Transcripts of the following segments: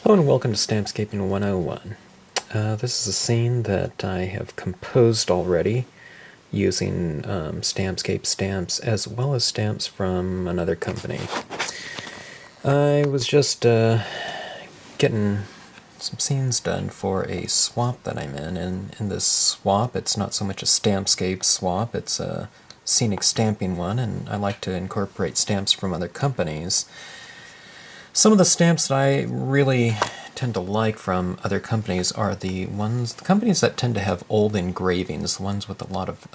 Hello and welcome to Stampscaping 101. This is a scene that I have composed already using Stampscape stamps as well as stamps from another company. I was just getting some scenes done for a swap that I'm in, and in this swap it's not so much a Stampscape swap, it's a scenic stamping one, and I like to incorporate stamps from other companies. Some of the stamps that I really tend to like from other companies are the companies that tend to have old engravings, the ones with a lot of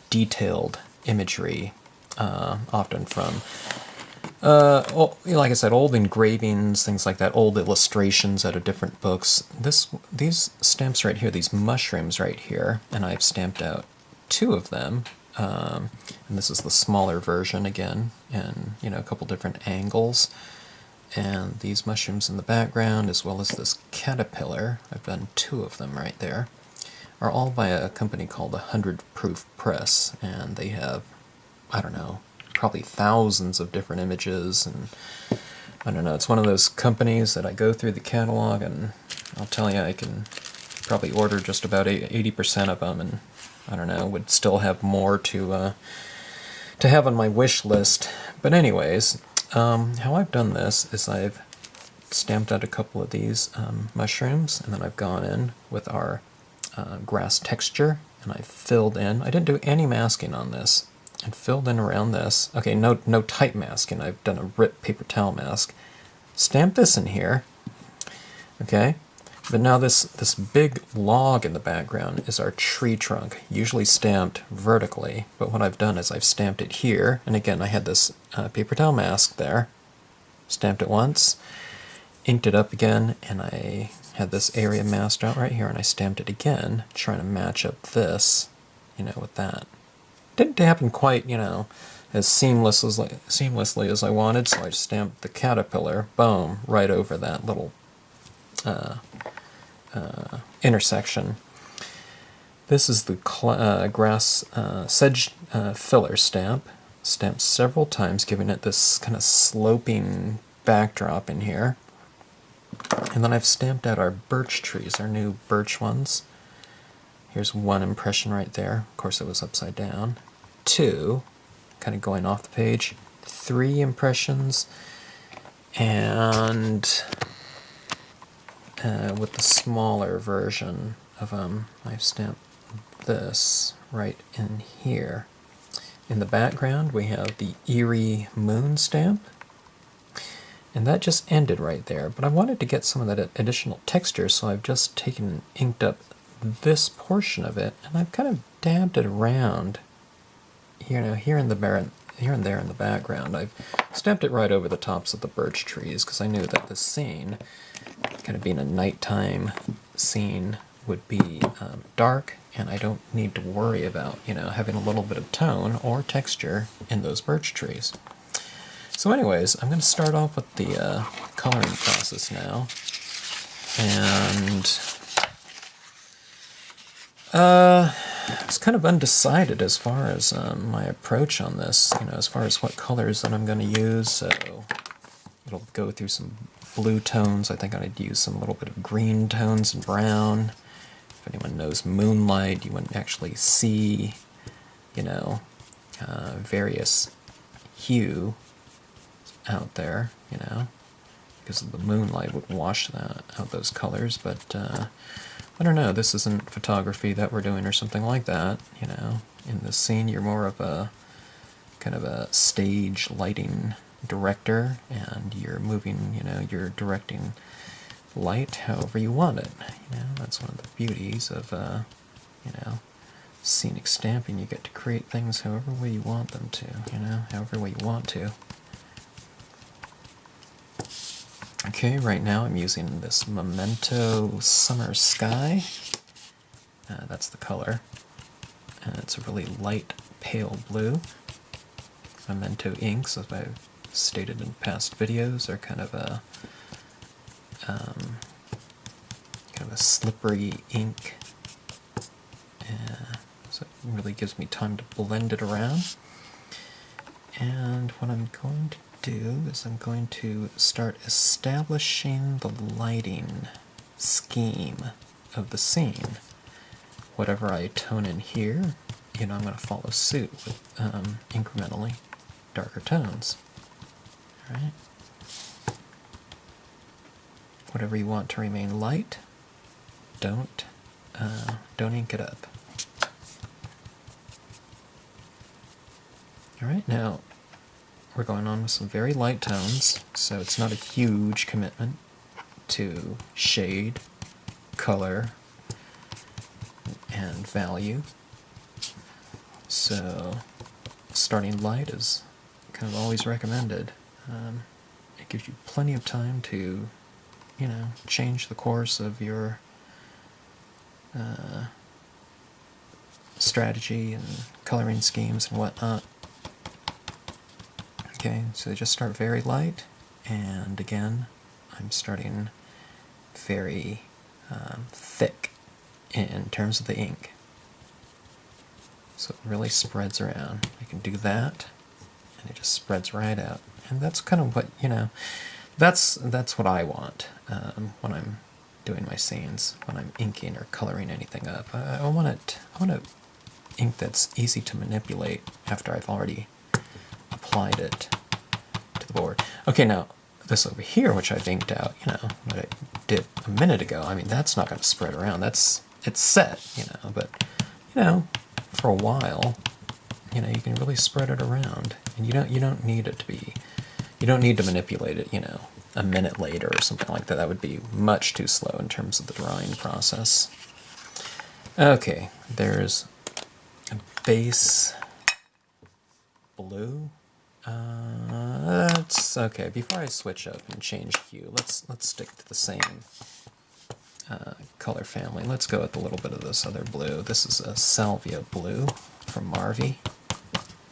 detailed imagery, often from, like I said, old engravings, things like that, old illustrations out of different books. These stamps right here, these mushrooms right here, and I've stamped out two of them, and this is the smaller version again, and a couple different angles. And these mushrooms in the background, as well as this caterpillar, I've done two of them right there, are all by a company called 100 Proof Press, and they have, I don't know, probably thousands of different images, and I don't know, it's one of those companies that I go through the catalog, and I'll tell you, I can probably order just about 80% of them, and I don't know, would still have more to have on my wish list. But anyways, how I've done this is I've stamped out a couple of these mushrooms, and then I've gone in with our grass texture, and I've filled in. I didn't do any masking on this, and filled in around this. Okay, no tight masking. I've done a rip paper towel mask. Stamped this in here, okay? But now this big log in the background is our tree trunk, usually stamped vertically, but what I've done is I've stamped it here, and again I had this paper towel mask there, stamped it once, inked it up again, and I had this area masked out right here, and I stamped it again, trying to match up this, with that. Didn't happen quite, as seamlessly as I wanted, so I stamped the caterpillar, boom, right over that little intersection. This is the grass sedge filler stamp, stamped several times, giving it this kind of sloping backdrop in here. And then I've stamped out our birch trees, our new birch ones. Here's one impression right there. Of course it was upside down. Two, kind of going off the page. Three impressions, and with the smaller version of them, I've stamped this right in here. In the background, we have the Eerie moon stamp, and that just ended right there. But I wanted to get some of that additional texture, so I've just taken and inked up this portion of it, and I've kind of dabbed it around, here and there in the background. I've stamped it right over the tops of the birch trees, because I knew that the scene, kind of being a nighttime scene, would be dark, and I don't need to worry about, having a little bit of tone or texture in those birch trees. So anyways, I'm going to start off with the coloring process now, and I was kind of undecided as far as my approach on this, as far as what colors that I'm going to use, so it'll go through some blue tones. I think I'd use some little bit of green tones and brown. If anyone knows moonlight, you wouldn't actually see, various hue out there, because the moonlight would wash out those colors, but I don't know, this isn't photography that we're doing or something like that, In this scene, you're more of a kind of a stage lighting director, and you're moving, you're directing light however you want it. That's one of the beauties of, scenic stamping. You get to create things however way you want them to, however way you want to. Okay, right now I'm using this Memento Summer Sky. That's the color. And it's a really light, pale blue. Memento inks, as I've stated in past videos, are kind of a slippery ink, so it really gives me time to blend it around. And what I'm going to do is I'm going to start establishing the lighting scheme of the scene. Whatever I tone in here, I'm going to follow suit with incrementally darker tones. All right. Whatever you want to remain light, don't ink it up. All right, now we're going on with some very light tones, so it's not a huge commitment to shade, color, and value. So starting light is kind of always recommended. It gives you plenty of time to, change the course of your strategy and coloring schemes and whatnot. Okay, so just start very light, and again, I'm starting very thick in terms of the ink. So it really spreads around. I can do that, and it just spreads right out. And that's kind of what, that's what I want when I'm doing my scenes, when I'm inking or coloring anything up. I want ink that's easy to manipulate after I've already applied it to the board. Okay, now this over here, which I've inked out, what I did a minute ago, I mean, that's not going to spread around. It's set, but, for a while, you can really spread it around, and you don't need it to be, you don't need to manipulate it, a minute later or something like that. That would be much too slow in terms of the drying process. Okay, there's a base blue. That's okay. Before I switch up and change hue, let's stick to the same color family. Let's go with a little bit of this other blue. This is a Salvia blue from Marvy.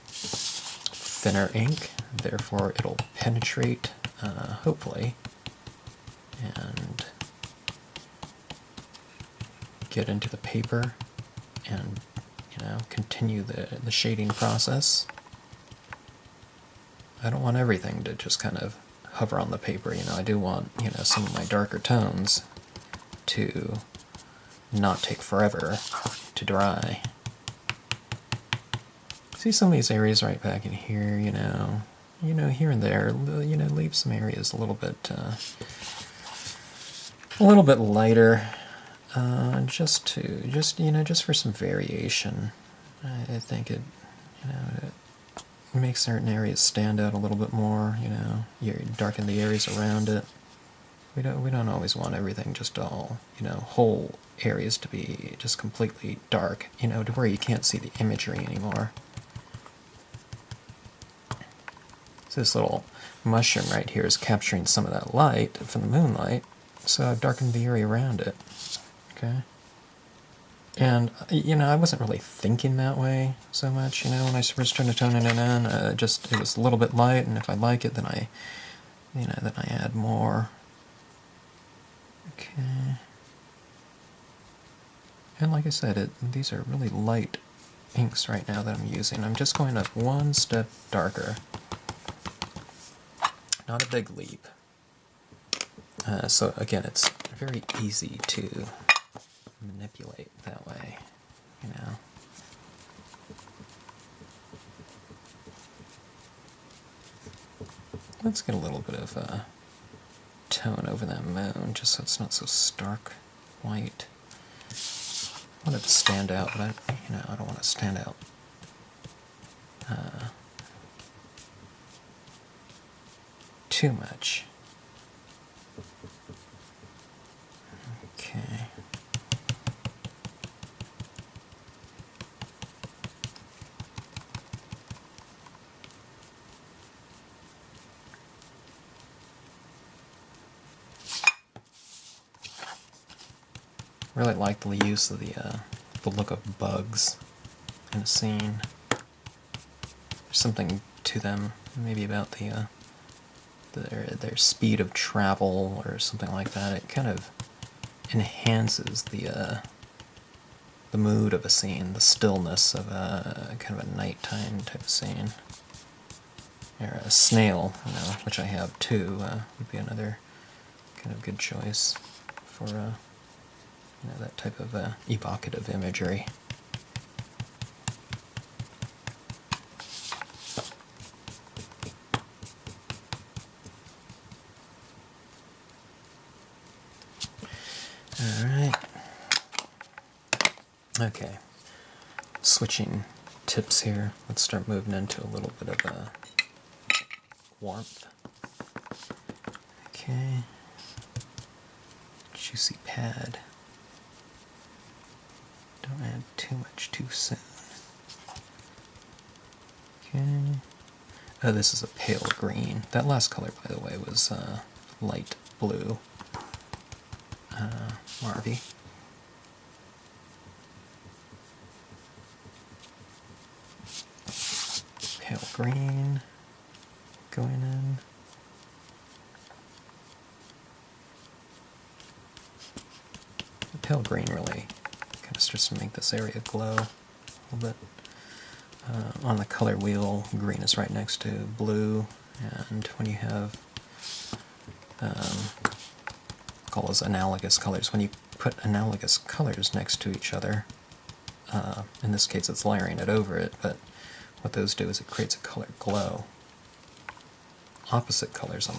Thinner ink, therefore it'll penetrate, hopefully, and get into the paper and, continue the shading process. I don't want everything to just kind of hover on the paper, I do want, some of my darker tones to not take forever to dry. See some of these areas right back in here, here and there, leave some areas a little bit lighter, just for some variation. I think it makes certain areas stand out a little bit more. You darken the areas around it. We don't always want everything just all, whole areas to be just completely dark, to where you can't see the imagery anymore. So this little mushroom right here is capturing some of that light from the moonlight, so I've darkened the area around it. Okay. And, I wasn't really thinking that way so much, when I first started toning it in. It was a little bit light, and if I like it, then I add more. Okay. And like I said, these are really light inks right now that I'm using. I'm just going up one step darker. Not a big leap. So again, it's very easy to manipulate that way, Let's get a little bit of tone over that moon, just so it's not so stark white. I want it to stand out, but I don't want it to stand out too much. Okay. Really like the use of the look of bugs in a scene. There's something to them, maybe about their speed of travel or something like that. It kind of enhances the mood of a scene, the stillness of a kind of a nighttime type of scene. or a snail, you know, which I have too, would be another kind of good choice for you know, that type of evocative imagery. All right. Okay. Switching tips here. Let's start moving into a little bit of warmth. Okay. Juicy pad. Don't add too much too soon. Okay. Oh, this is a pale green. That last color, by the way, was light blue. Marvy. Pale green going in. The pale green really kind of starts to make this area glow a little bit. On the color wheel, green is right next to blue, and when you have call those analogous colors, when you put analogous colors next to each other, in this case it's layering it over it, but what those do is it creates a color glow. Opposite colors on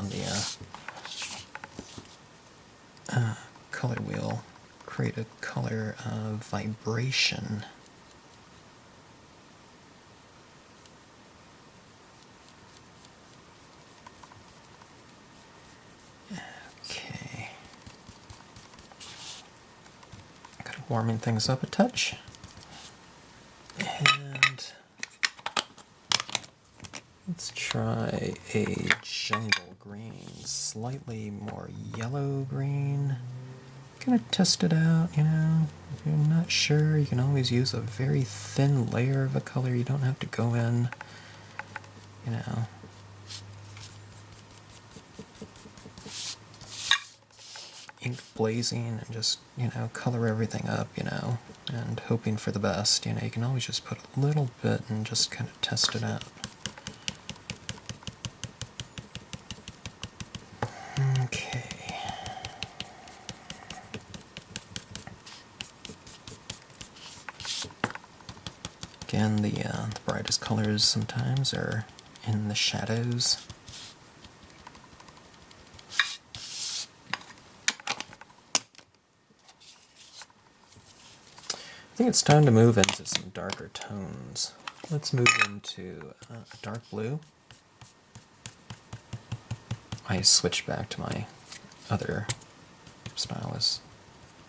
the color wheel create a color of vibration. Okay. Kind of warming things up a touch. And let's try a jungle green, slightly more yellow green. Kind of test it out, you know. If you're not sure, you can always use a very thin layer of a color. You don't have to go in, you know, ink blazing and just, you know, color everything up, you know, and hoping for the best. You know, you can always just put a little bit and just kind of test it out. Okay. Again, the brightest colors sometimes are in the shadows. I think it's time to move into some darker tones. Let's move into dark blue. I switched back to my other stylus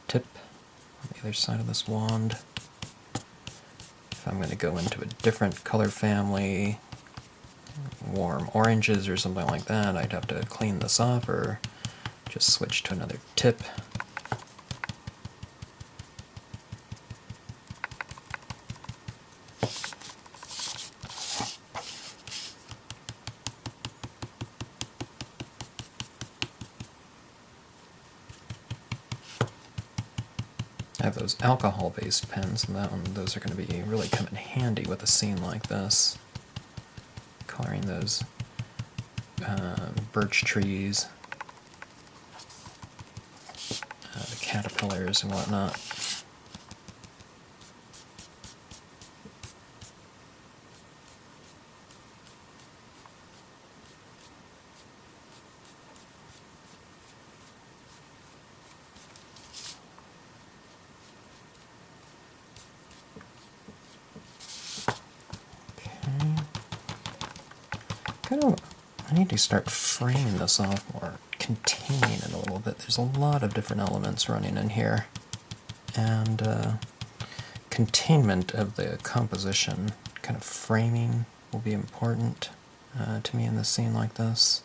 tip on the other side of this wand. If I'm going to go into a different color family, warm oranges or something like that, I'd have to clean this off or just switch to another tip. I have those alcohol-based pens, and those are going to be really come in handy with a scene like this. Coloring those birch trees, the caterpillars and whatnot. I need to start framing this off more, containing it a little bit. There's a lot of different elements running in here, and containment of the composition, kind of framing, will be important to me in this scene like this.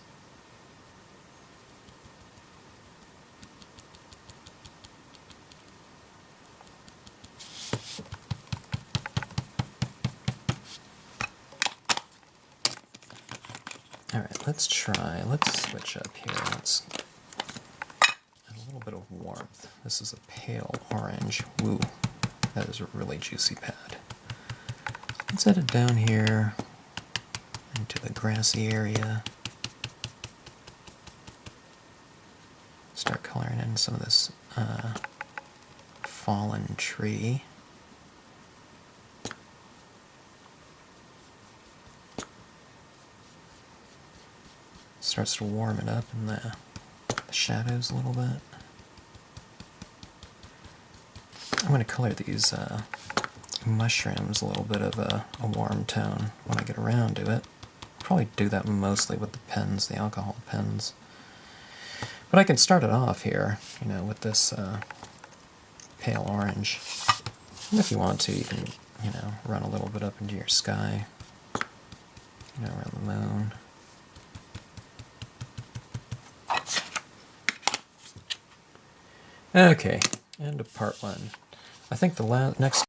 Alright, let's switch up here. Let's add a little bit of warmth. This is a pale orange. Woo, that is a really juicy pad. Let's add it down here, into the grassy area. Start coloring in some of this fallen tree. Starts to warm it up in the shadows a little bit. I'm going to color these mushrooms a little bit of a warm tone when I get around to it. Probably do that mostly with the pens, the alcohol pens. But I can start it off here, you know, with this pale orange. And if you want to, you can, you know, run a little bit up into your sky, you know, around the moon. Okay, and to part one. I think the next